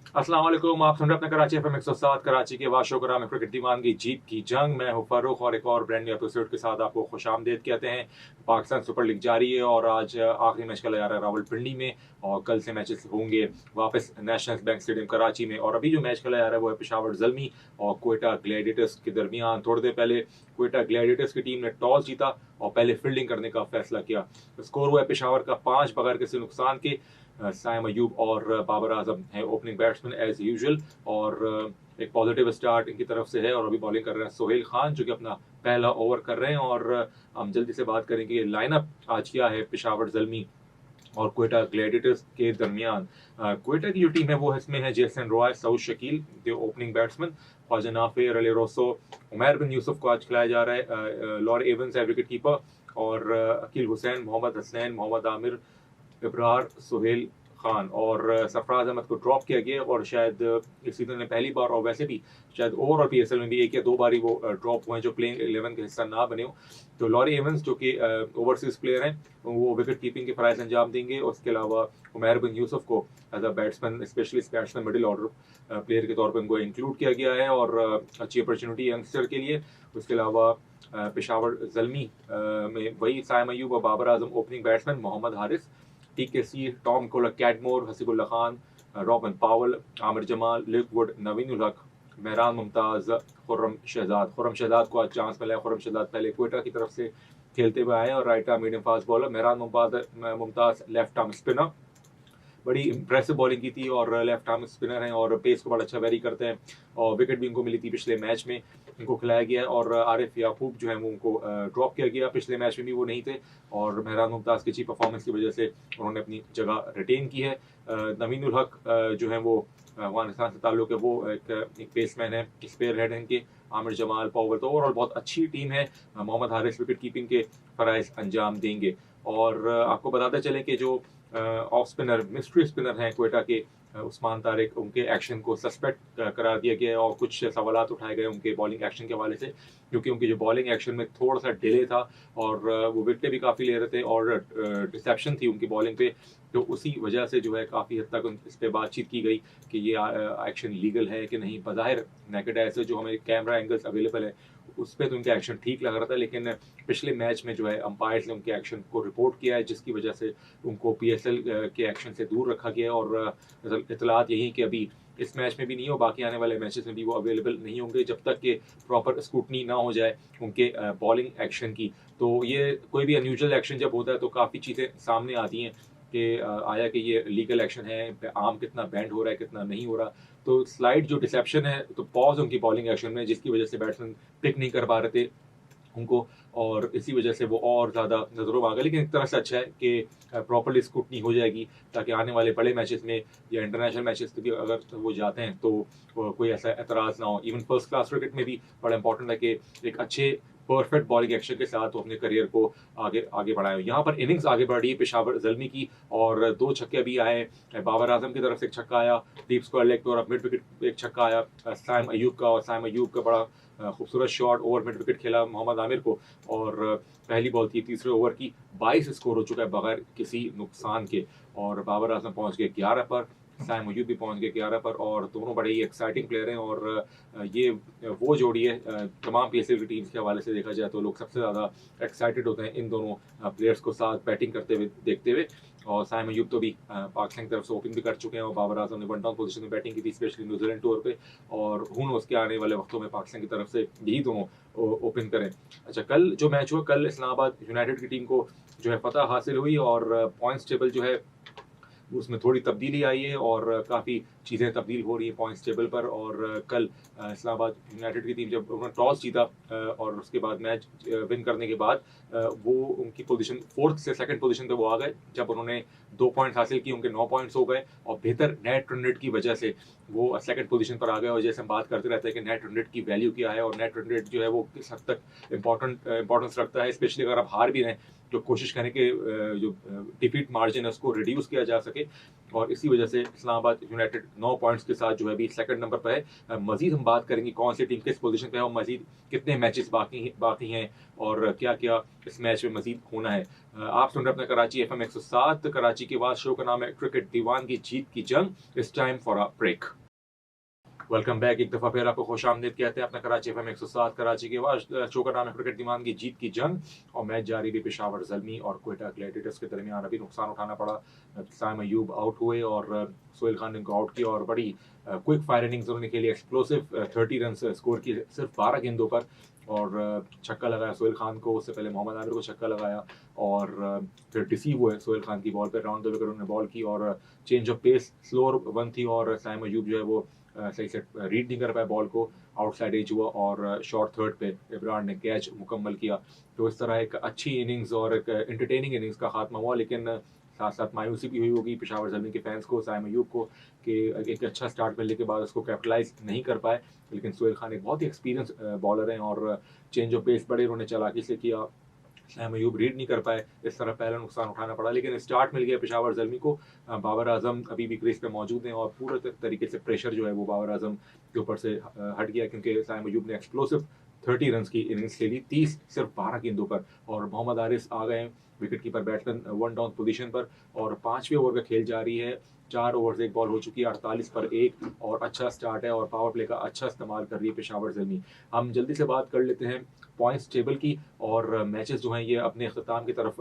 अस्सलाम वालेकुम। आप सुन रहे हैं अपने कराची एफएम 107 कराची के वाशोकरा में क्रिकेट दीवान की जीत की जंग। मैं हूं फारूक और एक और ब्रांड न्यू एपिसोड के साथ आपको खुशामदीद कहते हैं। पाकिस्तान सुपर लीग जारी है और आज आखिरी मैच खेला जा रहा है रावलपिंडी में और कल से मैचेस होंगे वापस नेशनल बैंक स्टेडियम कराची में। और अभी जो मैच खेला जा रहा है वो है पेशावर ज़ल्मी और क्वेटा ग्लैडिएटर्स के दरमियान। थोड़ी देर पहले क्वेटा ग्लैडिएटर्स की टीम ने टॉस जीता और पहले फील्डिंग करने का फैसला किया। स्कोर हुआ है पेशावर का 5 बगैर किसी नुकसान के। साइम अयूब और बाबर आजम है ओपनिंग बैट्समैन एज यूजुअल। और एक पॉजिटिव स्टार्ट इनकी तरफ से है और अभी बॉलिंग कर रहे हैं सोहेल खान जो कि अपना पहला ओवर कर रहे हैं। और हम जल्दी से बात करेंगे लाइनअप आज क्या है पेशावर ज़ल्मी और क्वेटा ग्लैडिएटर्स के दरमियान। क्वेटा की जो टीम है वो इसमें है जेसन रॉय, सऊद शकील जो opening batsman, Khawaja Nafay, Rilee Rossouw, Umair bin Yousuf को आज खिलाया जा रहा है। लॉर एवंस है विकेट कीपर और अकील हुसैन, मोहम्मद हसनैन, मोहम्मद आमिर, इब्रार, सुहेल खान और सरफराज अहमद को ड्रॉप किया गया और शायद इस सीजन में पहली बार और वैसे भी शायद ओवरऑल पीएसएल में भी एक या दो बार ही वो ड्रॉप हुए हैं जो प्लेइंग 11 का हिस्सा ना बने हो। तो लॉरी एवंस जो कि ओवरसीज प्लेयर हैं वो विकेट कीपिंग के फराइज अंजाम देंगे। उसके अलावा उमैर बिन यूसुफ को as a batsman specialist batsman middle order player के तौर पर उनको इंक्लूड किया गया है और अच्छी अपॉर्चुनिटी यंगस्टर के लिए। उसके अलावा पेशावर ज़ल्मी में वही साइम अयूब और Babar Azam opening batsman, Mohammad Haris, TKC, Tom Kohler Cadmore, Haseebullah Khan, Rovman Powell, Aamir Jamal, Luke Wood, Naveen ul Haq, Mehran Mumtaz, Khurram Shahzad. Khurram Shahzad को आज चांस मिला है। खुर्रम शहजाद पहले क्वेटा की तरफ से खेलते हुए आए और right arm medium fast bowler. Mehran Mumtaz left arm spinner, बड़ी इंप्रेसिव बॉलिंग की थी और लेफ्ट आर्म स्पिनर हैं और पेस को बड़ा अच्छा वेरी करते हैं और विकेट भी इनको मिली थी पिछले मैच में, इनको खिलाया गया। और आरिफ याकूब जो है वो उनको ड्रॉप किया गया, पिछले मैच में भी वो नहीं थे और मेहरान मुमताज़ की अच्छी परफॉर्मेंस की वजह से उन्होंने अपनी जगह रिटेन की है। नवीन उल हक जो है वो अफगानिस्तान से ताल्लुक है, वो एक पेसमैन है, स्पेयर हेड है इनके। आमिर जमाल, पावर, तो ओवरऑल बहुत अच्छी टीम है। मोहम्मद हारिस विकेट कीपिंग के फराइज अंजाम देंगे। और आपको बताते चलें कि जो ऑफ स्पिनर मिस्ट्री स्पिनर हैं क्वेटा के, उस्मान तारिक, उनके एक्शन को सस्पेक्ट करार दिया गया है और कुछ सवालात उठाए गए उनके बॉलिंग एक्शन के हवाले से, क्योंकि उनकी जो बॉलिंग एक्शन में थोड़ा सा डिले था और वो विकेटें भी काफ़ी ले रहे थे और डिसेप्शन थी उनकी बॉलिंग पे। तो उसी वजह से जो है काफ़ी हद तक इस पर बातचीत की गई कि ये एक्शन लीगल है कि नहीं। बज़ाहिर नेकेड ऐसे जो हमें कैमरा एंगल्स अवेलेबल है उस पर तो उनका एक्शन ठीक लग रहा था, लेकिन पिछले मैच में जो है अंपायर्स ने उनके एक्शन को रिपोर्ट किया है जिसकी वजह से उनको पीएसएल के एक्शन से दूर रखा गया। और इतलात यही कि अभी इस मैच में भी नहीं हो, बाकी आने वाले मैचेस में भी वो अवेलेबल नहीं होंगे जब तक कि प्रॉपर स्क्रूटनी ना हो जाए उनके बॉलिंग एक्शन की। तो ये कोई भी अनयूजुअल एक्शन जब होता है तो काफ़ी चीज़ें सामने आती हैं कि आया कि ये लीगल एक्शन है, आर्म कितना बैंड हो रहा है, कितना नहीं हो रहा। तो स्लाइड जो डिसेप्शन है तो पॉज उनकी बॉलिंग एक्शन में, जिसकी वजह से बैट्समैन पिक नहीं कर पा रहे थे उनको और इसी वजह से वो और ज़्यादा नज़रों में आ गए। लेकिन एक तरह से अच्छा है कि प्रॉपर्ली स्क्रूटनी हो जाएगी ताकि आने वाले बड़े मैचेस में या इंटरनेशनल मैचेस में भी अगर वो जाते हैं तो कोई ऐसा एतराज़ ना हो। इवन फर्स्ट क्लास क्रिकेट में भी बड़ा इंपॉर्टेंट है कि एक अच्छे परफेक्ट बॉलिंग एक्शन के साथ वो अपने करियर को आगे आगे बढ़ाए। यहाँ पर इनिंग्स आगे बढ़ रही है पेशावर ज़ल्मी की और 2 छक्के भी आए। बाबर आजम की तरफ से एक छक्का आया डीप स्क्वायर लेग पे और मिड विकेट एक छक्का आया साइम अयूब का, और साइम अयूब का बड़ा खूबसूरत शॉट ओवर मिड विकेट खेला मोहम्मद आमिर को। और पहली बॉल थी तीसरे ओवर की, 22 स्कोर हो चुका है बगैर किसी नुकसान के और बाबर आजम पहुंच गए 11 पर, साइम अयूब भी पहुंच गए 11 पर और दोनों बड़े ही एक्साइटिंग प्लेयर हैं। और ये वो जोड़ी है तमाम पीएसएल की टीम्स के हवाले से देखा जाए तो लोग सबसे ज़्यादा एक्साइटेड होते हैं इन दोनों प्लेयर्स को साथ बैटिंग करते हुए देखते हुए। और साइम अयूब तो भी पाकिस्तान की तरफ से ओपनिंग भी कर चुके हैं और बाबर आजम ने वन डाउन पोजीशन में बैटिंग की थी स्पेशली न्यूजीलैंड टूर पे और हुन उसके आने वाले वक्तों में पाकिस्तान की तरफ से यही दोनों ओपन करें। अच्छा, कल जो मैच हुआ, कल इस्लामाबाद यूनाइटेड की टीम को जो है फतह हासिल हुई और पॉइंट्स टेबल जो है उसमें थोड़ी तब्दीली आई है और काफ़ी चीज़ें तब्दील हो रही हैं पॉइंट्स टेबल पर। और कल इस्लामाबाद यूनाइटेड की टीम जब उन्होंने टॉस जीता और उसके बाद मैच विन करने के बाद वो उनकी पोजीशन फोर्थ से सेकंड पोजीशन पे वो आ गए। जब उन्होंने 2 पॉइंट्स हासिल किए उनके 9 पॉइंट्स हो गए और बेहतर नेट रन रेट की वजह से वो सेकंड पोजीशन पर आ गए। और जैसे हम बात करते रहते हैं कि नेट रन रेट की वैल्यू क्या है और नेट रन रेट जो है वो किस हद तक इंपॉर्टेंस रखता है, स्पेशली अगर आप हार भी रहे हैं जो कोशिश करें कि जो डिफीट मार्जिन है उसको रिड्यूस किया जा सके, और इसी वजह से इस्लामाबाद यूनाइटेड 9 पॉइंट्स के साथ जो है अभी सेकंड नंबर पर है। मजीद हम बात करेंगे कौन सी टीम किस पोजीशन पे है और मजीद कितने मैचेस बाकी हैं और क्या क्या इस मैच में मजीद होना है। आप सुन रहे अपने कराची FM 107। कराची के बाद शो का नाम है क्रिकेट दीवानगी जीत की जंग। It's time for a break. Welcome back. एक दफा फिर आपको खुश आमदीद कहते हैं अपना कराची FM 107। कराची के बाद शो का नाम है क्रिकेट दीवान की जीत की जंग, और मैच जारी भी पेशावर ज़ल्मी और क्वेटा ग्लैडिएटर्स के दरमियान। अभी नुकसान उठाना पड़ा, साइम अयूब आउट हुए और सोहेल खान ने आउट किया, और बड़ी क्विक फायर इनिंग्स उन्होंने खेली। एक्सप्लोसिव 30 रन स्कोर की सिर्फ 12 गेंदों पर, और छक्का लगाया सोहेल खान को, उससे पहले मोहम्मद आमिर को छक्का लगाया, और फिर डिसीव हुए सोहेल खान की बॉल पर। राउंड द विकेट उन्होंने बॉल की, और change of pace slower one थी, और साइम अयूब जो है वो सही से रीड नहीं कर पाया बॉल को, आउटसाइड एज हुआ, और शॉर्ट थर्ड पे इब्रान ने कैच मुकम्मल किया। तो इस तरह एक अच्छी इनिंग्स और एक एंटरटेनिंग इनिंग्स का खात्मा हुआ, लेकिन साथ साथ मायूसी भी हुई होगी पेशावर ज़ल्मी के फैंस को, साइम अयूब को, कि एक अच्छा स्टार्ट मिलने के बाद उसको कैपिटलाइज नहीं कर पाए। लेकिन सोहेल खान एक बहुत ही एक्सपीरियंस बॉलर हैं, और चेंज ऑफ पेस बड़े उन्होंने चालाकी से किया। साइम अयूब रीड नहीं कर पाए, इस तरह पहला नुकसान उठाना पड़ा, लेकिन स्टार्ट मिल गया पेशावर ज़ल्मी को। बाबर आजम अभी भी क्रीज पे मौजूद हैं, और पूरे तरीके से प्रेशर जो है वो बाबर आजम के ऊपर से हट गया, क्योंकि साइम अयूब ने एक्सप्लोसिव 30 रन की इनिंग्स खेली, 30 सिर्फ 12 गेंदों पर, और मोहम्मद आरिस आ गए wicket keeper batsman one down position पर, और 5वें ओवर का खेल जारी है। 4 ओवर एक बॉल हो चुकी है, 48 पर 1, और अच्छा स्टार्ट है, और पावर प्ले का अच्छा इस्तेमाल कर रही है पेशावर ज़ल्मी। हम जल्दी से बात कर लेते हैं पॉइंट्स टेबल की, और मैचेस जो हैं ये अपने अख्ताम की तरफ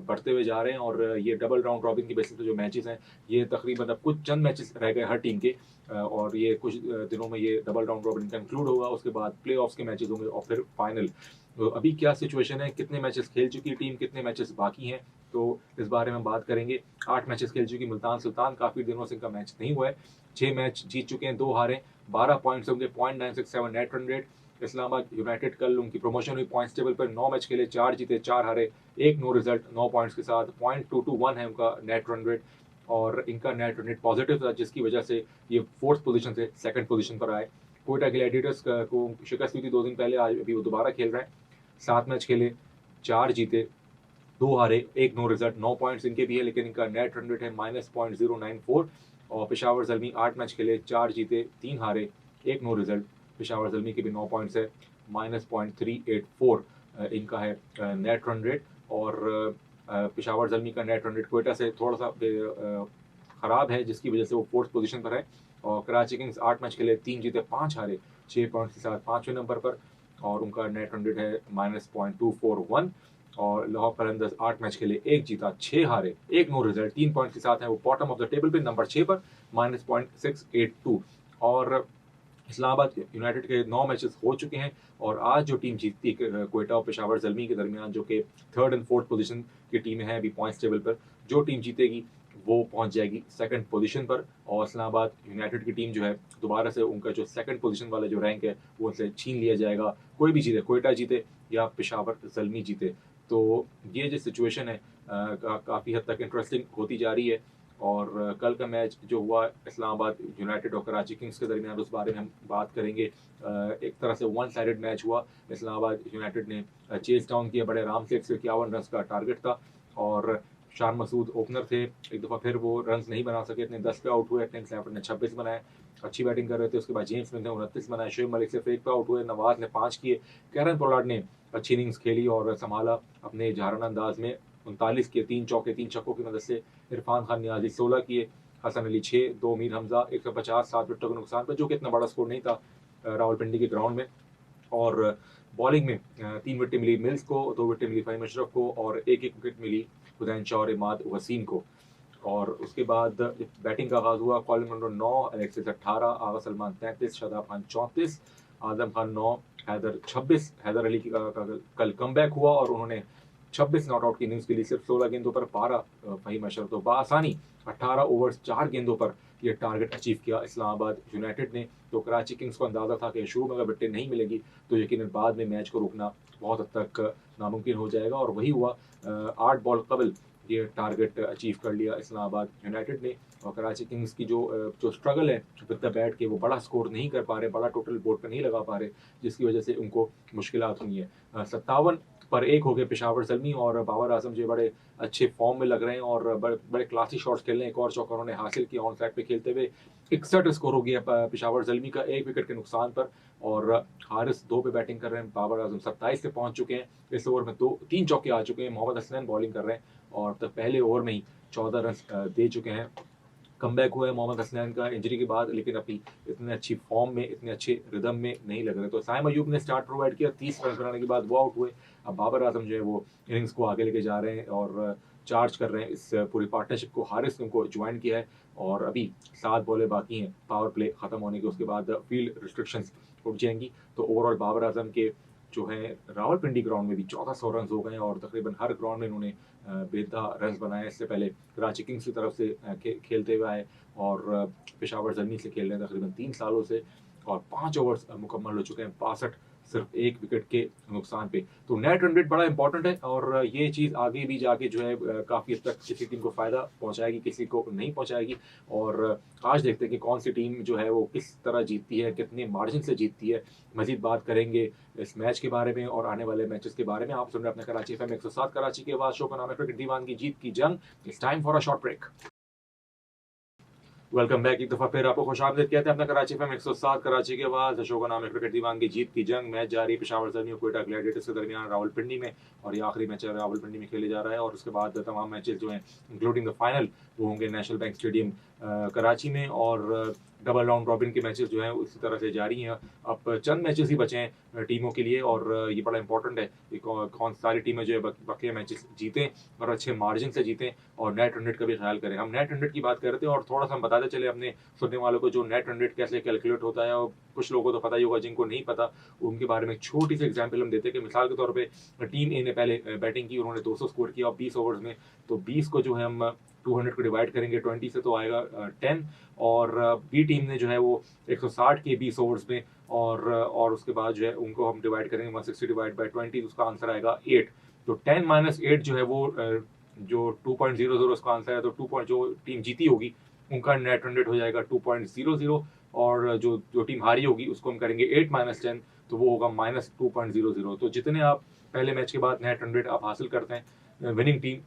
बढ़ते हुए जा रहे हैं, और ये डबल राउंड रॉबिन की बेसिस पे जो मैचेस हैं ये तकरीबन अब कुछ चंद मैचेस रह गए हर टीम के, और ये कुछ दिनों में ये डबल राउंड रॉबिन कंक्लूड होगा, उसके बाद प्ले ऑफ्स के मैचेस होंगे, और फिर फाइनल। तो अभी क्या सिचुएशन है, कितने मैचेस खेल चुकी टीम, कितने मैचेस बाकी हैं, तो इस बारे में बात करेंगे। 8 मैचेस खेल चुकी मुल्तान सुल्तान, काफ़ी दिनों से इनका मैच नहीं हुआ है। 6 मैच जीत चुके हैं, 2 हारे, 12 पॉइंट्स होंगे, 0.967 net run rate. Islamabad United कल उनकी प्रमोशन हुई पॉइंट्स टेबल पर, 9 मैच खेले, 4 जीते 4 हारे, 1 नो रिजल्ट, 9 पॉइंट्स के साथ। 0.221 है उनका नेट रन रेट, और इनका नेट रन रेट पॉजिटिव था, जिसकी वजह से ये 4th पोजीशन से 2nd पोजीशन पर आए। कोयटा ग्लैडिएटर्स को शिकस्त हुई थी 2 दिन पहले, आज अभी वो दोबारा खेल रहे हैं। 7 मैच खेले, 4 जीते, 2 हारे, 1 नो रिजल्ट, 9 पॉइंट्स इनके भी है, लेकिन इनका नेट रन रेट है -0.094। और पेशावर ज़ल्मी 8 मैच खेले, 4 जीते, 3 हारे, 1 नो रिजल्ट। पेशावर ज़ल्मी के भी 9 पॉइंट्स है, -0.384 इनका है नेट रन रेट। और पेशावर ज़ल्मी का नेट रन रेट कोयटा से थोड़ा सा ख़राब है, जिसकी वजह से वो 4th पोजीशन पर है। और कराची किंग्स 8 मैच खेले, 3 जीते 5 हारे, 6 पॉइंट्स के साथ 5वें नंबर पर, और उनका नेट रन रेट है -0.241। और लाहौर कलंदर्स 8 मैच खेले, 1 जीता 6 हारे, 1 नो रिजल्ट, 3 पॉइंट के साथ है वो बॉटम ऑफ द टेबल पे नंबर 6 पर, -0.682। और इस्लामाबाद यूनाइटेड के 9 मैचेस हो चुके हैं, और आज जो टीम जीतती है कोयटा और पेशावर ज़ल्मी के दरमियान, जो कि 3rd और 4th पोजीशन की टीमें हैं अभी पॉइंट्स टेबल पर, जो टीम जीतेगी वो पहुंच जाएगी 2nd पोजीशन पर। और इस्लामाबाद यूनाइटेड की टीम जो है दोबारा से उनका जो 2nd पोजीशन वाला जो रैंक है वो उनसे छीन लिया जाएगा, कोई भी जीते, कोयटा जीते या पेशावर ज़ल्मी जीते। तो ये जो सिचुएशन है काफ़ी हद तक इंटरेस्टिंग होती जा रही है। और कल का मैच जो हुआ इस्लामाबाद यूनाइटेड और कराची किंग्स के दरमियान, उस बारे में हम बात करेंगे। एक तरह से 1 साइडेड मैच हुआ। इस्लामाबाद यूनाइटेड ने चेस डाउन किया बड़े आराम से, 151 रन का टारगेट था, और शान मसूद ओपनर थे, एक दफ़ा फिर वो रन नहीं बना सके, इतने 10 पे आउट हुए। टिम क्लैफर्ड ने 26 बनाए, अच्छी बैटिंग कर रहे थे। उसके बाद जेम्स मिल ने 29 बनाए, शोएब मलिक सिर्फ 1 पे आउट हुए, नवाज ने 5 किए, कैरन पोलार्ड ने अच्छी इनिंग्स खेली और संभाला अपने झारना अंदाज में। 39 के 3 चौके 3 छक्कों की मदद से। इरफान खान नियाजी 16 किए, हसन अली 6, 2 मीर हमजा 150, 7 विकेटों के नुकसान पर, जो कि इतना बड़ा स्कोर नहीं था रावलपिंडी के ग्राउंड में। और बॉलिंग में 3 विकेट मिली मिल्स को, 2 विकेट मिली फ़हीम अशरफ को, और 1-1 विकेट मिली हुसैन शाह और इमाद वसीम को। और उसके बाद बैटिंग का आगाज़ हुआ। कॉलिन मंरो 9, एलेक्सिस 18, आगा सलमान 33, शादाब खान 34, आजम खान 9, हैदर 26। हैदर अली की कल कमबैक हुआ और उन्होंने 26 नॉट आउट की इनिंग्स के लिए सिर्फ 16 गेंदों पर 12 फ़हीम अशरफ, तो बआसानी 18 ओवर्स 4 गेंदों पर यह टारगेट अचीव किया इस्लामाबाद यूनाइटेड ने। तो कराची किंग्स को अंदाज़ा था कि शुरू में अगर विकेटें नहीं मिलेगी तो यकीनन बाद में मैच को रोकना बहुत हद तक नामुमकिन हो जाएगा, और वही हुआ। 8 बॉल कबल ये टारगेट अचीव कर लिया इस्लामाबाद यूनाइटेड ने। और कराची किंग्स की जो स्ट्रगल है विद द बैट के वो बड़ा स्कोर नहीं कर पा रहे, बड़ा टोटल बोर्ड पर नहीं लगा पा रहे, जिसकी वजह से उनको मुश्किलात हुई है। 57 पर 1 हो गए पेशावर ज़ल्मी और बाबर आजम जो बड़े अच्छे फॉर्म में लग रहे हैं और बड़े क्लासी शॉट्स खेल रहे हैं। एक और चौका उन्होंने हासिल किया ऑन ट्रैक पे खेलते हुए। 61 स्कोर हो गया पेशावर ज़ल्मी का 1 विकेट के नुकसान पर और हारिस 2 पे बैटिंग कर रहे हैं। बाबर आजम 27 पे पहुंच चुके हैं। इस ओवर में 3 चौके आ चुके हैं। मोहम्मद हसनैन बॉलिंग कर रहे हैं और तब पहले ओवर में ही 14 रन दे चुके हैं। कमबैक हुआ है मोहम्मद हसनैन का इंजरी के बाद, लेकिन अभी इतने अच्छी फॉर्म में, इतने अच्छे रिदम में नहीं लग रहे। तो साइम अयूब ने स्टार्ट प्रोवाइड किया, 30 रन बनाने के बाद वो आउट हुए। अब बाबर आजम जो है वो इनिंग्स को आगे लेके जा रहे हैं और चार्ज कर रहे हैं इस पूरी पार्टनरशिप को। हारिस ने उनको ज्वाइन किया है और अभी 7 बॉलें बाकी हैं पावर प्ले खत्म होने के, उसके बाद फील्ड रिस्ट्रिक्शंस उठ जाएंगी। तो ओवरऑल बाबर आजम के जो है रावलपिंडी ग्राउंड में भी 1400 रन हो गए और तकरीबन हर ग्राउंड में इन्होंने बेहतर रन बनाए। इससे पहले कराची किंग्स की तरफ से खेलते हुए आए और पेशावर ज़ल्मी से खेल रहे हैं तकरीबन 3 सालों से और 5 ओवर्स मुकम्मल हो चुके हैं, 62 सिर्फ 1 विकेट के नुकसान पे। तो नेट रन रेट बड़ा इंपॉर्टेंट है और ये चीज़ आगे भी जाके जो है काफ़ी हद तक किसी टीम को फ़ायदा पहुंचाएगी, किसी को नहीं पहुंचाएगी। और आज देखते हैं कि कौन सी टीम जो है वो किस तरह जीतती है, कितने मार्जिन से जीतती है। मजीद बात करेंगे इस मैच के बारे में और आने वाले मैचेस के बारे में। आप सुन रहे हैं अपने कराची FM 107 कराची के आवाज़। शो का नाम है क्रिकेट दीवान की जीत की जंग। It's time for a short break. Welcome back. एक दफा फिर आपको खुशामदीद कहते हैं अपना कराची FM 107 कराची के आवाज़। शो का नाम है क्रिकेट दीवान की जीत की जंग। मैच जारी है पेशावर ज़ल्मी और क्वेटा ग्लैडिएटर्स के दरमियान रावलपिंडी में और ये आखिरी मैच रावलपिंडी में खेले जा रहा है और उसके बाद तमाम मैचेस जो हैं इंक्लूडिंग द फाइनल वो होंगे नेशनल बैंक स्टेडियम कराची में। और डबल राउंड रॉबिन के मैचेस जो हैं उसी तरह से जारी हैं। अब चंद मैचेस ही बचे हैं टीमों के लिए और ये बड़ा इंपॉर्टेंट है कि कौन सारी टीमें जो है बकिया मैचेस जीतें और अच्छे मार्जिन से जीतें और नेट रन रेट का भी ख्याल करें। हम नेट रन रेट की बात कर रहे थे और थोड़ा सा हम बताते चले अपने सुनने वालों को जो नेट रन रेट कैसे कैलकुलेट होता है। और कुछ लोगों को तो पता ही होगा, जिनको नहीं पता उनके बारे में छोटी सी एग्जाम्पल हम देते हैं कि मिसाल के तौर पर टीम ए ने पहले बैटिंग की, उन्होंने 200 स्कोर किया 20 ओवर्स में। तो 20 को जो है हम 200 को डिवाइड करेंगे 20 से तो आएगा 10 और बी टीम ने जो है वो 160 के 20 ओवर्स में और उसके बाद जो है उनको हम डिवाइड करेंगे 160 डिवाइड बाय 20, उसका आंसर आएगा 8। तो 10 माइनस 8 जो है वो जो 2.00 उसका आंसर है। तो 2 जो टीम जीती होगी उनका नेट रन रेट हो जाएगा 2.00 और जो टीम हारी होगी उसको हम करेंगे 8 माइनस 10 तो वो होगा -2.00। तो जितने आप पहले मैच के बाद नेट रन रेट आप हासिल करते हैं, विनिंग टीम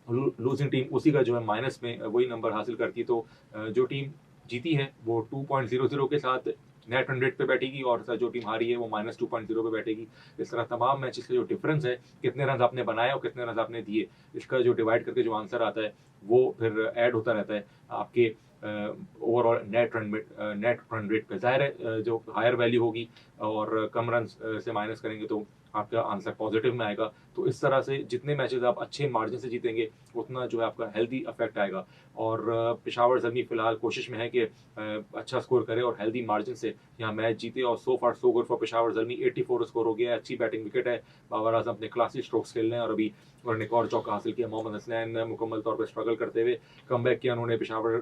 लूजिंग टीम उसी का जो है माइनस में वही नंबर हासिल करती है। तो जो टीम जीती है वो 2.00 के साथ नेट रन रेट पे बैठेगी और जो टीम हारी है वो -2.0 पे बैठेगी। इस तरह तमाम मैचेस का जो डिफरेंस है, कितने रन आपने बनाए और कितने रन आपने दिए, इसका जो डिवाइड करके जो आंसर आता है वो फिर ऐड होता रहता है आपके ओवरऑल नेट रन रेट पे। जाहिर है जो हायर वैल्यू होगी और कम रन से माइनस करेंगे तो आपका आंसर पॉजिटिव में आएगा। तो इस तरह से जितने मैचेस आप अच्छे मार्जिन से जीतेंगे उतना जो है आपका हेल्दी इफेक्ट आएगा। और पेशावर ज़ल्मी फिलहाल कोशिश में है कि अच्छा स्कोर करे और हेल्दी मार्जिन से यहाँ मैच जीते और so far so good for Peshawar Zalmi. 84 score हो गया है, अच्छी बैटिंग विकेट है। बाबर आजम अपने क्लासी स्ट्रोक्स खेल रहे हैं और अभी उन्होंने एक और चौका हासिल किया। मोहम्मद हसनैन मुकम्मल तौर पर स्ट्रगल करते हुए कमबैक किया उन्होंने पेशावर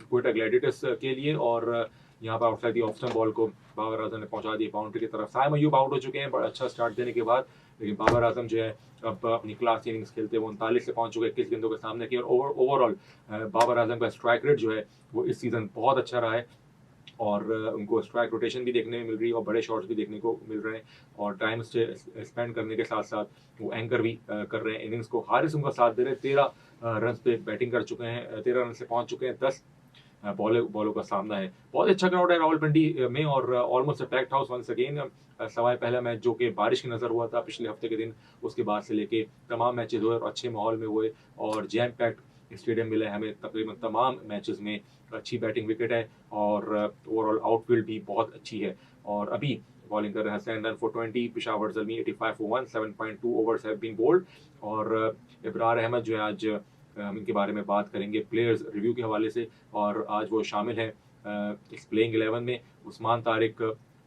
क्वेटा ग्लैडिएटर्स के लिए और यहाँ पर outside the off stump ball को बाबर आजम ने पहुंचा दिया बाउंड्री की तरफ। साइम अयूब आउट हो चुके हैं बड़ा अच्छा स्टार्ट देने के बाद, लेकिन बाबर आजम जो है अब अपनी क्लास इनिंग्स खेलते हुए 39 से पहुंच चुके हैं 21 गेंदों के सामने की। और ओवरऑल बाबर आजम का स्ट्राइक रेट जो है वो इस सीजन बहुत अच्छा रहा है और उनको स्ट्राइक रोटेशन भी देखने में मिल रही है और बड़े शॉट्स भी देखने को मिल रहे हैं और टाइम स्पेंड करने के साथ साथ वो एंकर भी कर रहे हैं इनिंग्स को। हारिस उनका साथ दे रहे हैं, 13 रन पे बैटिंग कर चुके हैं, 13 रन से पहुंच चुके हैं, 10 बॉलों का सामना है। बहुत अच्छा क्राउड है रावलपिंडी में और almost packed house once again. सवाए पहला मैच जो कि बारिश की नजर हुआ था पिछले हफ्ते के दिन, उसके बाद से लेके तमाम मैचेस हुए और अच्छे माहौल में हुए और जैम पैक्ड स्टेडियम मिला है हमें तकरीबन तमाम मैचेस में। अच्छी बैटिंग विकेट है और ओवरऑल आउटफील्ड भी बहुत अच्छी है। और अभी बॉलिंग कर रहे हैं Hasnain run for 20, Peshawar Zalmi 85 for 1, 7.2 overs have been bowled. और इब्रार अहमद जो है आज हम इनके बारे में बात करेंगे प्लेयर्स रिव्यू के हवाले से और आज वो शामिल हैं इस प्लेइंग 11 में। उस्मान तारिक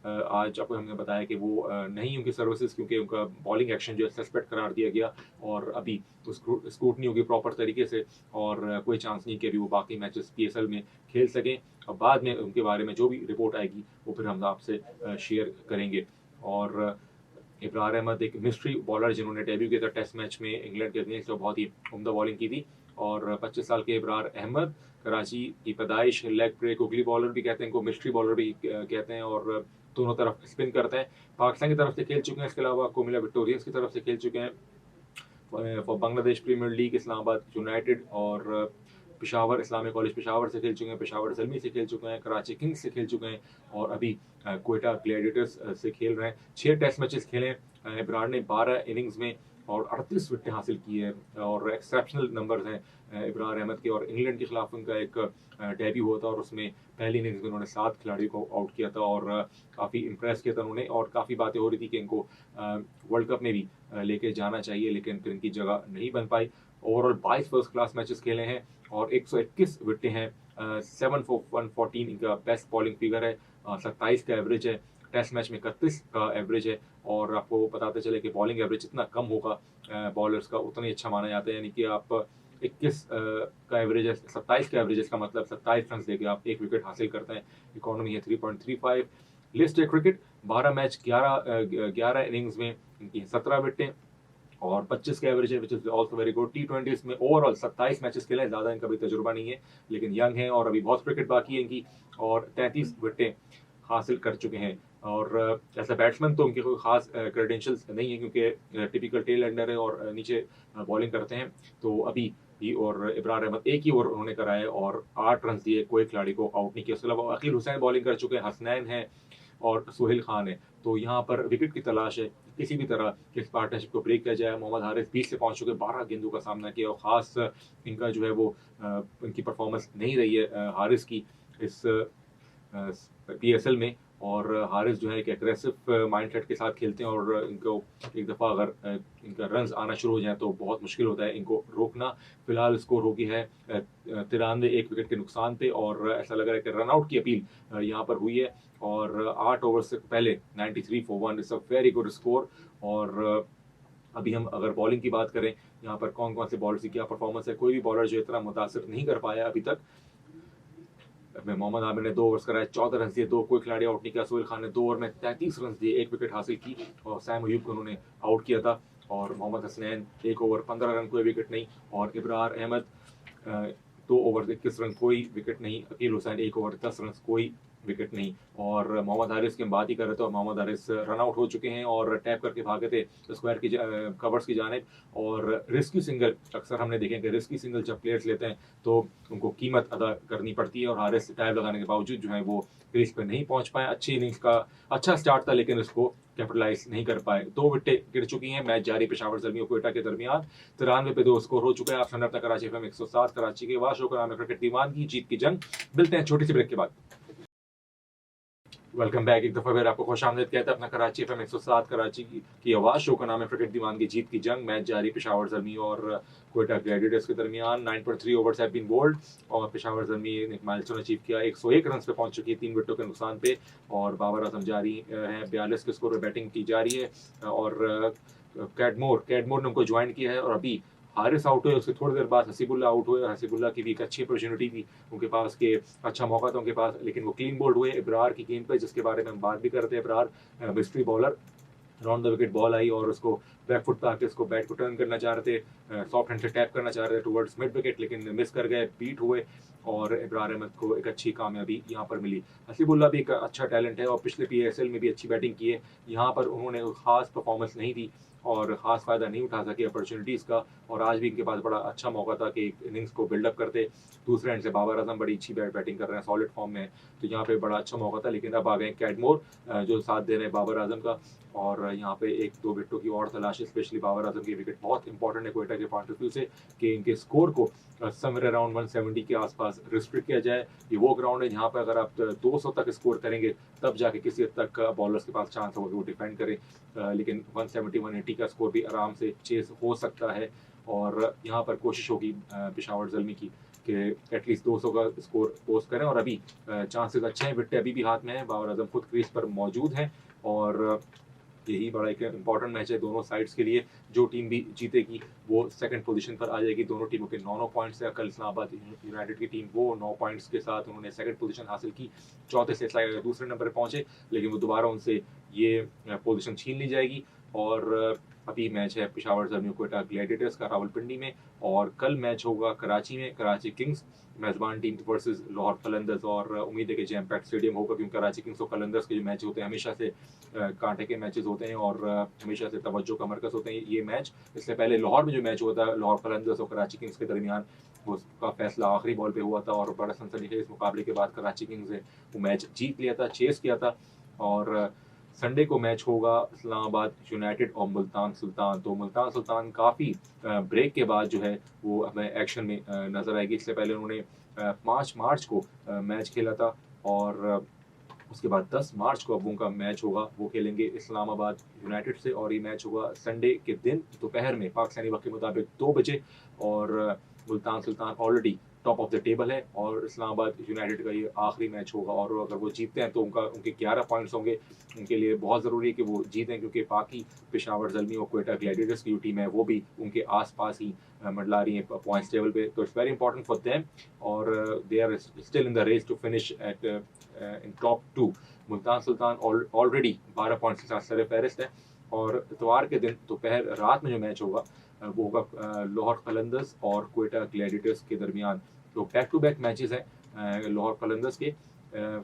आज आपको हमने बताया कि वो नहीं उनकी सर्विसेज क्योंकि उनका बॉलिंग एक्शन जो है सस्पेक्ट करार दिया गया और अभी तो स्क्रूटनी होगी प्रॉपर तरीके से और कोई चांस नहीं कि अभी वो बाकी मैचेस PSL में खेल सकें। और बाद में उनके बारे में जो भी रिपोर्ट आएगी वो फिर हम आपसे शेयर करेंगे। और इब्रार अहमद एक मिस्ट्री बॉलर जिन्होंने डेब्यू किया था टेस्ट मैच में इंग्लैंड के अगेंस्ट, जो बहुत ही उम्दा बॉलिंग की थी और 25 साल के इब्रार अहमद, कराची की पैदाइश, लेग ब्रेक उगली बॉलर भी कहते हैं इनको, मिस्ट्री बॉलर भी कहते हैं, और दोनों तरफ स्पिन करते हैं। पाकिस्तान की तरफ से खेल चुके हैं, इसके अलावा कोमिला विक्टोरियंस की तरफ से खेल चुके हैं, for Bangladesh Premier League, Islamabad United और पेशावर इस्लामिक कॉलेज पेशावर से खेल चुके हैं, पेशावर ज़ल्मी से खेल चुके हैं, कराची किंग्स से खेल चुके हैं और अभी क्वेटा ग्लैडिएटर्स से खेल रहे हैं। 6 टेस्ट मैचेस खेले इब्रार ने 12 इनिंग्स में और 38 विकेटें हासिल की है और एक्सेप्शनल नंबर्स हैं इब्रार अहमद के। और इंग्लैंड के खिलाफ उनका एक डेब्यू हुआ था और उसमें पहली इनिंग्स में उन्होंने 7 खिलाड़ियों को आउट किया था और काफ़ी इंप्रेस किया था उन्होंने। और काफ़ी बातें हो रही थी कि इनको वर्ल्ड कप में भी लेके जाना चाहिए, लेकिन फिर इनकी जगह नहीं बन पाई। ओवरऑल 22 फर्स्ट क्लास मैचेस खेले हैं और 121 विकेटें हैं, 7 for 114 इनका बेस्ट बॉलिंग फिगर है, 27 का एवरेज है, टेस्ट मैच में 31 का एवरेज है। और आपको बताते चले कि बॉलिंग एवरेज जितना कम होगा बॉलर्स का उतना ही अच्छा माना जाता है, यानी कि आप 21 का एवरेज है, 27 का एवरेज, इसका मतलब 27 रन देके आप 1 विकेट हासिल करते हैं। इकोनॉमी है 3.35। लिस्ट है क्रिकेट, 12 मैच 11 इनिंग्स में इनकी 17 विकेटें और 25 का एवरेज है, which is also very good. T20 में ओवरऑल 27 मैचेस खेले, ज़्यादा इनका भी तजुर्बा नहीं है, लेकिन यंग है और अभी बहुत क्रिकेट बाकी है इनकी, और 33 विकेटें हासिल कर चुके हैं। और एज अ बैट्समैन तो उनके कोई खास क्रेडेंशियल्स नहीं है, क्योंकि टिपिकल टेल एंडर है और नीचे बॉलिंग करते हैं। तो अभी ही और इब्रार अहमद एक ही ओवर उन्होंने कराए और 8 रन दिए, कोई खिलाड़ी को आउट नहीं किया। उसके अलावा अकील हुसैन बॉलिंग कर चुके हैं, हसनैन है और सुहेल खान है। तो यहाँ पर विकेट की तलाश है, किसी भी तरह इस पार्टनरशिप को ब्रेक किया जाए। मोहम्मद हारिस 20 से पहुंच चुके, 12 गेंदों का सामना किया और खास इनका जो है वो इनकी परफॉर्मेंस नहीं रही है हारिस की इस PSL में। और हारिस जो है एक एग्रेसिव माइंडसेट के साथ खेलते हैं और इनको एक दफ़ा अगर इनका रन्स आना शुरू हो जाए तो बहुत मुश्किल होता है इनको रोकना। फिलहाल स्कोर हो गई है 93, 1 विकेट के नुकसान पे, और ऐसा लग रहा है कि रनआउट की अपील यहाँ पर हुई है। और 8 ओवर से पहले 93 for 1 is a very good score. और अभी हम अगर बॉलिंग की बात करें, यहाँ पर कौन कौन से बॉलर की क्या परफॉर्मेंस है, कोई भी बॉलर जो इतना मुतासिर नहीं कर पाया अभी तक। मोहम्मद आमिर ने 2 ओवर्स कराए, 14 रन दिए, 2 कोई खिलाड़ी आउट नहीं किया। सोहेल खान ने 2 ओवर में 33 रन दिए, 1 विकेट हासिल की और सैम अयूब को उन्होंने आउट किया था। और मोहम्मद हसनैन 1 ओवर 15 रन, कोई विकेट नहीं। और इब्रार अहमद 2 ओवर 21 रन, कोई विकेट नहीं। अकील हुसैन 1 ओवर 10 रन, कोई विकेट नहीं। और मोहम्मद हारिस की हम बात ही कर रहे थे और मोहम्मद हारिस रन आउट हो चुके हैं और टैप करके भागे थे स्क्वायर की कवर्स की जानिब। और रिस्की सिंगल अक्सर हमने देखे कि रिस्की सिंगल जब प्लेयर्स लेते हैं तो उनको कीमत अदा करनी पड़ती है, और हारिस टैप लगाने के बावजूद जो है वो क्रीज पर नहीं पहुंच पाए। अच्छी इनिंग्स का अच्छा स्टार्ट था लेकिन उसको कैपिटलाइज नहीं कर पाए। 2 विकेटें गिर चुकी हैं, मैच जारी पेशावर ज़ल्मी और क्वेटा के दरमियान। 93 पे 2 स्कोर हो चुका है। आप सुन रहे अपना कराची FM 107, कराची के वाश होकर नाम है क्रिकेट दीवानगी, जीत की जंग। मिलते हैं छोटी सी ब्रेक के बाद। वेलकम बैक, एक दफ़ा फिर आपको खुशामदीद कहते हैं अपना कराची FM 107, कराची की आवाज़। शो का नाम है क्रिकेट दीवानगी, जीत की जंग। मैच जारी पेशावर ज़ल्मी और क्वेटा ग्लैडिएटर्स के दरमियान। 9.3 ओवर्स हैव बीन बोल्ड और पेशावर ज़ल्मी ने एक माइलस्टोन अचीव किया, 101 रन पे पहुंच चुकी है 3 विकेटों के नुकसान पे। और बाबर आजम जारी है, 42 के स्कोर पर बैटिंग की जा रही है। और कैडमोर ने उनको ज्वाइन किया है और अभी हारिस आउट हुए, उसके थोड़ी देर बाद हसीबुल्ला आउट हुए। हसीबुल्ला की भी एक अच्छी अपॉर्चुनिटी थी उनके पास, के अच्छा मौका था उनके पास, लेकिन वो क्लीन बोल्ड हुए इब्रार की गेंद पे, जिसके बारे में हम बात भी करते हैं। Ibrar mystery bowler, round the wicket ball आई और उसको बैक फुट पे आके उसको बैट को टर्न करना चाह रहे थे, सॉफ्ट हैंड से टैप करना चाह रहे थे टुवर्ड्स मिड विकेट, लेकिन मिस कर गए, बीट हुए और इब्रार अहमद को एक अच्छी कामयाबी यहाँ पर मिली। हसीबुल्ला भी एक अच्छा टैलेंट है और पिछले PSL में भी अच्छी बैटिंग की है। यहाँ पर उन्होंने खास परफॉर्मेंस नहीं दी और ख़ास फ़ायदा नहीं उठा सके अपॉर्चुनिटीज़ का। और आज भी इनके पास बड़ा अच्छा मौका था कि इनिंग्स को बिल्डअप करते। दूसरे एंड से बाबर आजम बड़ी अच्छी बैटिंग कर रहे हैं, सॉलिड फॉर्म में, तो यहाँ पे बड़ा अच्छा मौका था। लेकिन अब आ गए कैडमोर जो साथ दे रहे हैं बाबर आजम का, और यहाँ पे 1-2 विकेटों की और तलाश है। स्पेशली बाबर आजम की विकेट बहुत इंपॉर्टेंट है क्वेटा के पॉइंट ऑफ व्यू से, कि इनके स्कोर को समवेयर अराउंड 170 के आसपास रिस्ट्रिक्ट किया जाए। ये वो ग्राउंड है जहाँ पर अगर आप 200 तक स्कोर करेंगे तब जाके किसी हद तक बॉलर्स के पास चांस होगा कि वो डिफेंड करें, लेकिन 170-180 का स्कोर भी आराम से चेस हो सकता है। और यहाँ पर कोशिश होगी पेशावर ज़ल्मी की कि एटलीस्ट 200 का स्कोर पोस्ट करें। और अभी चांसेस अच्छे हैं, विकेट अभी भी हाथ में है, बाबर आजम खुद क्रीज पर मौजूद हैं और यही बड़ा एक इंपॉर्टेंट मैच है दोनों साइड्स के लिए। जो टीम भी जीतेगी वो सेकंड पोजीशन पर आ जाएगी। दोनों टीमों के 9-9 पॉइंट्स है। कल इस्लामाबाद यूनाइटेड की टीम वो 9 पॉइंट्स के साथ उन्होंने सेकंड पोजीशन हासिल की, चौथे से दूसरे नंबर पर पहुंचे, लेकिन वो दोबारा उनसे ये पोजीशन छीन ली जाएगी। और अभी मैच है पेशावर ज़ल्मी क्वेटा ग्लैडिएटर्स का रावलपिंडी में, और कल मैच होगा कराची में, कराची किंग्स मेजबान टीम वर्सेस लाहौर कलंदर्स। और उम्मीद है कि जैम पैक्ड स्टेडियम होगा, क्योंकि कराची किंग्स और कलंदर्स के जो मैच होते हैं हमेशा से कांटे के मैचेस होते हैं और हमेशा से तवज्जो का मरकज़ होते हैं ये मैच। इससे पहले लाहौर में जो मैच हुआ था लाहौर कलंदर्स और कराची किंग्स के दरमियान, उसका फैसला आखिरी बॉल पे हुआ था और बड़ा सनसनीखेज मुकाबले के बाद कराची किंग्स ने वो मैच जीत लिया था, चेस किया था। और संडे को मैच होगा इस्लामाबाद यूनाइटेड और मुल्तान सुल्तान। तो मुल्तान सुल्तान काफ़ी ब्रेक के बाद जो है वो हमें एक्शन में नज़र आएगी। इससे पहले उन्होंने 5 मार्च को मैच खेला था और उसके बाद 10 मार्च को अब उनका मैच होगा, वो खेलेंगे इस्लामाबाद यूनाइटेड से। और ये मैच होगा संडे के दिन दोपहर में पाकिस्तानी वक्त के मुताबिक 2 बजे। और Multan Sultan already top of the table है और इस्लामाबाद यूनाइटेड का ये आखिरी मैच होगा। और अगर वो जीतते हैं तो उनके 11 पॉइंट्स होंगे। उनके लिए बहुत ज़रूरी है कि वो जीतें, क्योंकि बाकी पेशावर ज़ल्मी और क्वेटा ग्लैडिएटर्स की जो टीम है वो भी उनके आसपास ही मंडला रही है पॉइंट्स टेबल पे। तो it's very important for them और they are still in the race to finish at in top 2। Multan Sultan already 12 points के साथ सर फहरिस्त है। और इतवार के दिन दोपहर रात में जो मैच होगा वो होगा लाहौर कलंदर्स और क्वेटा ग्लैडिएटर्स के दरमियान। तो बैक टू बैक मैचेस हैं लाहौर कलंदर्स के।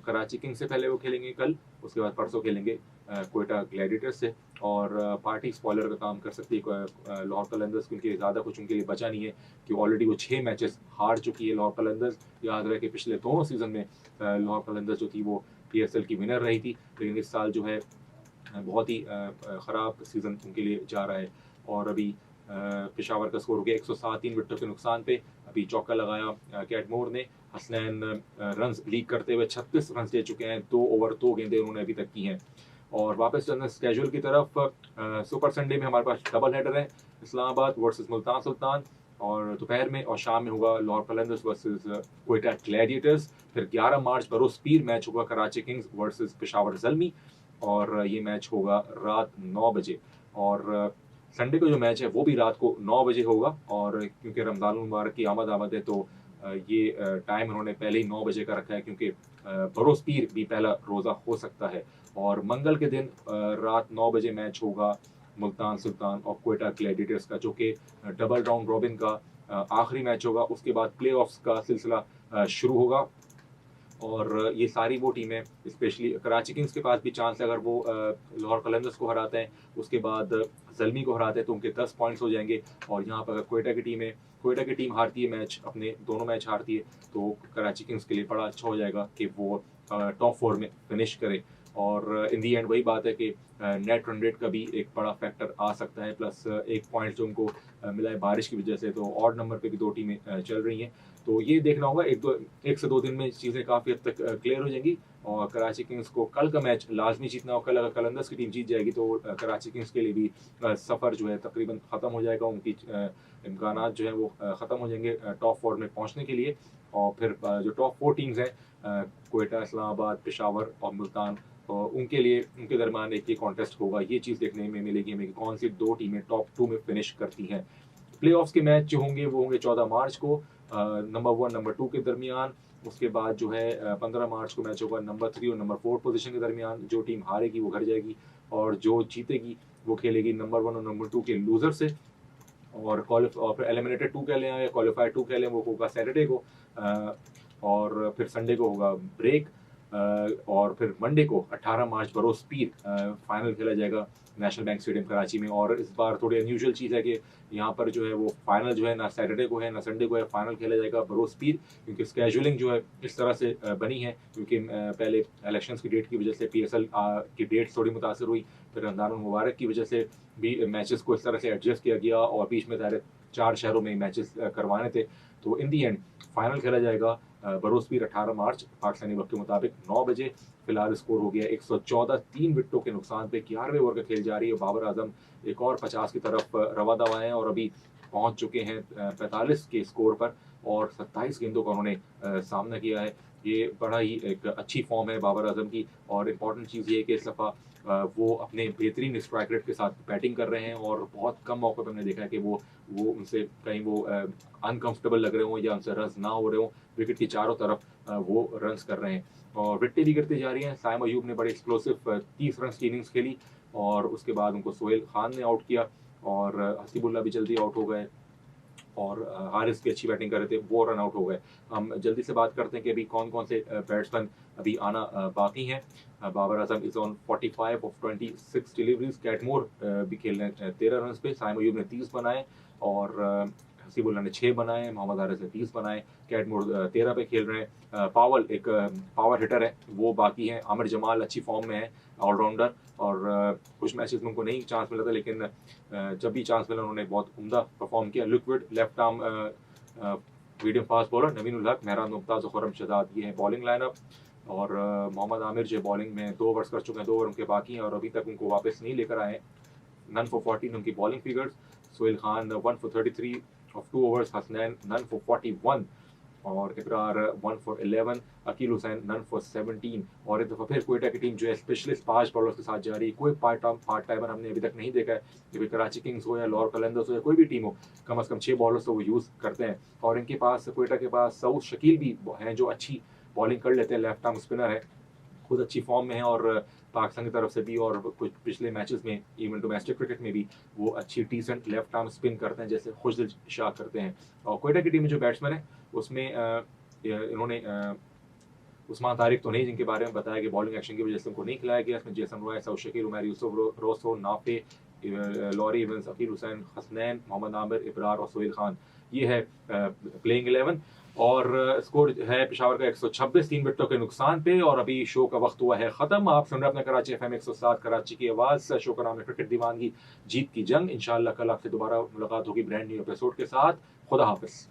कराची किंग्स से पहले वो खेलेंगे कल, उसके बाद परसों खेलेंगे क्वेटा ग्लैडिएटर्स से। और पार्टी स्पॉइलर का काम कर सकती है लाहौर कलंदर्स, क्योंकि ज़्यादा कुछ उनके लिए बचा नहीं है कि ऑलरेडी वो 6 मैचेस हार चुकी है लाहौर कलंदर्स। याद रहे कि पिछले दोनों सीज़न में लाहौर कलंदर्स जो थी वो PSL की विनर रही थी, लेकिन इस साल जो है बहुत ही ख़राब सीज़न उनके लिए जा रहा है। और अभी पेशावर का स्कोर हो गया 107 3 विकेटों के नुकसान पे। अभी चौका लगाया कैटमोर ने। हसनैन रन्स लीड करते हुए 36 रन ले चुके हैं, 2 ओवर 2 गेंदें उन्होंने अभी तक की हैं। और वापस चलना स्केड्यूल की तरफ, सुपर संडे में हमारे पास डबल हेडर है, इस्लामाबाद वर्सेस मुल्तान सुल्तान, और दोपहर में और शाम में होगा लाहौर कलंदर्स वर्सेस क्वेटा ग्लैडिएटर्स। फिर 11 मार्च बरोज़ पीर मैच होगा कराची किंग्स वर्सेस पेशावर ज़ल्मी, और ये मैच होगा रात 9 बजे। और संडे को जो मैच है वो भी रात को 9 बजे होगा, और क्योंकि रमज़ान मुबारक की आमद है तो ये टाइम उन्होंने पहले ही 9 बजे का रखा है, क्योंकि बरोज़ पीर भी पहला रोज़ा हो सकता है। और मंगल के दिन रात 9 बजे मैच होगा मुल्तान सुल्तान और क्वेटा ग्लैडिएटर्स का, जो कि डबल राउंड रॉबिन का आखिरी मैच होगा। उसके बाद प्ले ऑफ्स का सिलसिला शुरू होगा। और ये सारी वो टीमें, स्पेशली कराची किंग्स के पास भी चांस है, अगर वो लाहौर कलंदर्स को हराते हैं, उसके बाद ज़ल्मी को हराते हैं तो उनके 10 पॉइंट्स हो जाएंगे। और यहाँ पर अगर क्वेटा की टीम हारती है मैच, अपने दोनों मैच हारती है, तो कराची किंग्स के लिए बड़ा अच्छा हो जाएगा कि वो टॉप 4 में फिनिश करे। और इन दी एंड वही बात है कि नेट रन रेट का भी एक बड़ा फैक्टर आ सकता है, प्लस 1 पॉइंट जो उनको मिला है बारिश की वजह से, तो ऑड नंबर पे भी 2 टीमें चल रही हैं। तो ये देखना होगा, 1 से 2 दिन में चीज़ें काफ़ी हद तक क्लियर हो जाएंगी। और कराची किंग्स को कल का मैच लाजमी जीतना होगा। कल अगर कलंदर्स की टीम जीत जाएगी तो कराची किंग्स के लिए भी सफ़र जो है तकरीबन ख़त्म हो जाएगा, उनकी इम्कानात जो है वो ख़त्म हो जाएंगे टॉप 4 में पहुँचने के लिए। और फिर जो टॉप 4 टीम्स हैं क्वेटा, इस्लामाबाद, पेशावर और मुल्तान, उनके लिए उनके दरमियान एक ये कॉन्टेस्ट होगा। ये चीज़ देखने में मिलेगी हमें कि कौन सी 2 टीमें टॉप 2 में फिनिश करती हैं। प्ले ऑफ्स के मैच जो होंगे वो होंगे 14 मार्च को नंबर 1 नंबर 2 के दरमियान। उसके बाद जो है 15 मार्च को मैच होगा नंबर 3 और नंबर 4 पोजीशन के दरमियान। जो टीम हारेगी वो घर जाएगी और जो जीतेगी वो खेलेगी नंबर 1 और नंबर 2 के लूजर से। और फिर एलिमिनेटेड 2 कह लें या क्वालिफाइड 2 कह लें, वो होगा सैटरडे को। और फिर संडे को होगा ब्रेक। और फिर मंडे को 18 मार्च बरोज़ पीर फाइनल खेला जाएगा नेशनल बैंक स्टेडियम कराची में। और इस बार थोड़ी अनयूजुअल चीज़ है कि यहाँ पर जो है वो फाइनल जो है ना सैटरडे को है ना संडे को है, फाइनल खेला जाएगा बरोज़ पीर, क्योंकि स्केजुलिंग जो है इस तरह से बनी है, क्योंकि पहले इलेक्शंस की डेट की वजह से PSL की डेट थोड़ी मुतासर हुई, फिर रमज़ान मुबारक की वजह से भी मैचेस को इस तरह से एडजस्ट किया गया, और बीच में ज़ाहिर 4 शहरों में मैचेस करवाने थे। तो इन दी एंड फाइनल खेला जाएगा बरोज़ पीर 18 मार्च पाकिस्तानी वक्त के मुताबिक 9 बजे। फिलहाल स्कोर हो गया 114 3 विकेटों के नुकसान पे। 11वें ओवर का खेल जारी है। बाबर आजम एक और 50 की तरफ रवा दवा हैं और अभी पहुंच चुके हैं 45 के स्कोर पर, और 27 गेंदों का उन्होंने सामना किया है। ये बड़ा ही एक अच्छी फॉर्म है बाबर आजम की। और इम्पॉर्टेंट चीज़ ये है कि इस दफ़ा वो अपने बेहतरीन स्ट्राइक रेट के साथ बैटिंग कर रहे हैं, और बहुत कम मौके पर हमने देखा है कि वो उनसे कहीं वो अनकंफर्टेबल लग रहे हों या उनसे रन्स ना हो रहे हों। विकेट की चारों तरफ वो रन्स कर रहे हैं और विकेटें भी गिरती जा रही हैं। साइम अयूब ने बड़े एक्सप्लोसिव 30 रन की इनिंग्स खेली, और उसके बाद उनको सोहेल खान ने आउट किया और हसीबुल्ला भी जल्दी आउट हो गए और हारिस भी अच्छी बैटिंग कर रहे थे, वो रन आउट हो गए। हम जल्दी से बात करते हैं कि अभी कौन कौन से बैट्समैन अभी आना बाकी हैं। Babar Azam is on 45 of 26 deliveries. कैटमोर भी खेल रहे हैं 13 रन पे। साइम अयूब ने 30 बनाए और हसीबुल्ला ने 6 बनाए। मोहम्मद हारिस ने 30 बनाए। कैटमोर 13 पे खेल रहे हैं। पावल एक पावर हिटर है, वो बाकी है। आमिर जमाल अच्छी फॉर्म में है, ऑलराउंडर, और कुछ मैचेस में उनको नहीं चांस मिला था, लेकिन जब भी चांस मिला उन्होंने बहुत उम्दा परफॉर्म किया। Luke Wood left arm medium fast bowler Naveen ul Haq, Mehran Mumtaz और खुर्रम शहजाद, ये है बॉलिंग लाइनअप। और मोहम्मद आमिर जो बॉलिंग में 2 ओवर्स कर चुके हैं, 2 ओवर उनके बाकी हैं और अभी तक उनको वापस नहीं लेकर आए। नन फॉर 14 उनकी bowling figures. Sohail Khan 1 for 33 of 2 overs. Hasnain none for 41 और Iqrar 1 for 11। Akeel Hussain none for 17। और एक दफ़ा फिर कोयटा की टीम जो है स्पेशलिस्ट 5 बॉलर्स के साथ जा रही है। कोई पार्ट टाइमर हमने अभी तक नहीं देखा है, कि कराची किंग्स हो या लाहौर कलंदर्स हो या कोई भी टीम हो, कम से कम 6 बॉलर्स तो वो यूज़ करते हैं। और इनके पास कोयटा के पास सऊद शकील भी हैं जो अच्छी बॉलिंग कर लेते हैं, लेफ्ट आर्म स्पिनर है, खुद अच्छी फॉर्म में है और पाकिस्तान की तरफ से भी और कुछ पिछले मैचेस में इवन डोमेस्टिक क्रिकेट में भी वो अच्छी डिसेंट लेफ्ट आर्म स्पिन करते हैं, जैसे खुशदिल शाह करते हैं। और कोयटा की टीम में जो बैट्समैन है उसमें इन्होंने उस्मान तारिक तो नहीं, जिनके बारे में बताया कि बॉलिंग एक्शन की वजह से उनको नहीं खिलाया गया। इसमें Jason Roy, Saud Shakeel, Umar Yousuf, Rossouw, Nafay, Laurie Evans, Akeel Hussain, Hasnain, Mohammad Amir, Ibrar और सोहेल खान, ये है प्लेइंग 11। और स्कोर है पेशावर का 126 3 विकेटों के नुकसान पे। और अभी शो का वक्त हुआ है खत्म। आप सुन रहे अपने कराची एफएम 107 कराची की आवाज़। शो का नाम है क्रिकेट दीवानगी जीत की जंग। इंशाल्लाह कल आपसे दोबारा मुलाकात होगी ब्रांड न्यू एपिसोड के साथ। खुदा हाफिज।